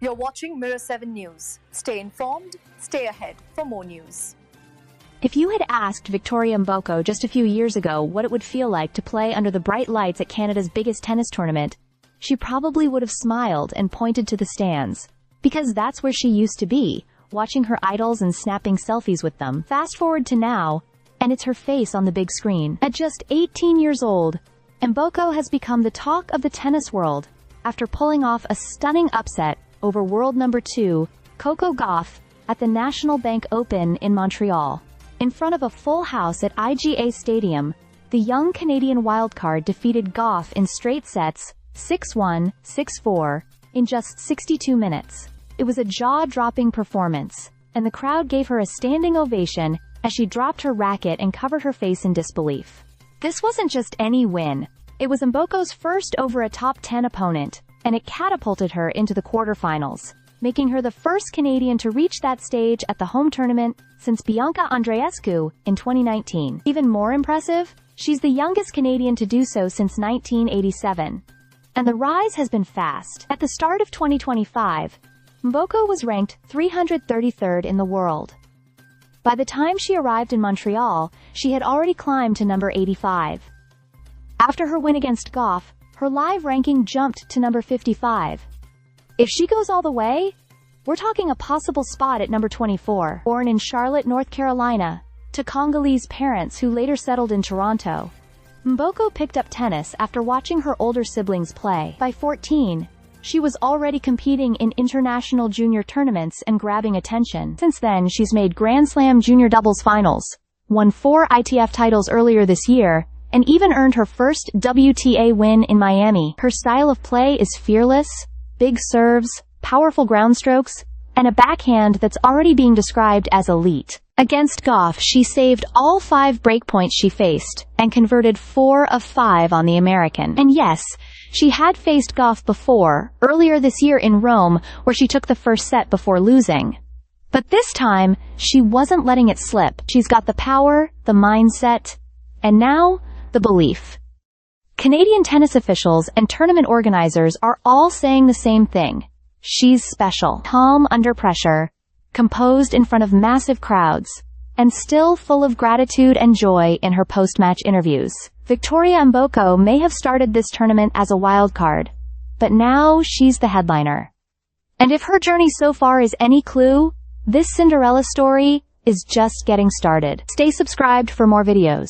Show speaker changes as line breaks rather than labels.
You're watching Mirror 7 News. Stay informed, stay ahead for more news.
If you had asked Victoria Mboko just a few years ago what it would feel like to play under the bright lights at Canada's biggest tennis tournament, she probably would have smiled and pointed to the stands. Because that's where she used to be, watching her idols and snapping selfies with them. Fast forward to now, and it's her face on the big screen. At just 18 years old, Mboko has become the talk of the tennis world after pulling off a stunning upset over world number 2, Coco Gauff, at the National Bank Open in Montreal. In front of a full house at IGA Stadium, the young Canadian wildcard defeated Gauff in straight sets, 6-1, 6-4, in just 62 minutes. It was a jaw-dropping performance, and the crowd gave her a standing ovation as she dropped her racket and covered her face in disbelief. This wasn't just any win. It was Mboko's first over a top 10 opponent, and it catapulted her into the quarterfinals, making her the first Canadian to reach that stage at the home tournament since Bianca Andreescu in 2019. Even more impressive, she's the youngest Canadian to do so since 1987. And the rise has been fast. At the start of 2025, Mboko was ranked 333rd in the world. By the time she arrived in Montreal, she had already climbed to number 85. After her win against Gauff, her live ranking jumped to number 55. If she goes all the way, we're talking a possible spot at number 24. Born in Charlotte, North Carolina, to Congolese parents who later settled in Toronto, Mboko picked up tennis after watching her older siblings play. By 14, she was already competing in international junior tournaments and grabbing attention. Since then, she's made Grand Slam junior doubles finals, won 4 ITF titles earlier this year, and even earned her first WTA win in Miami. Her style of play is fearless, big serves, powerful ground strokes, and a backhand that's already being described as elite. Against Gauff, she saved all 5 breakpoints she faced, and converted 4 of 5 on the American. And yes, she had faced Gauff before, earlier this year in Rome, where she took the first set before losing. But this time, she wasn't letting it slip. She's got the power, the mindset, and now, the belief. Canadian tennis officials and tournament organizers are all saying the same thing. She's special. Calm under pressure, composed in front of massive crowds, and still full of gratitude and joy in her post-match interviews. Victoria Mboko may have started this tournament as a wild card, but now she's the headliner. And if her journey so far is any clue, this Cinderella story is just getting started. Stay subscribed for more videos.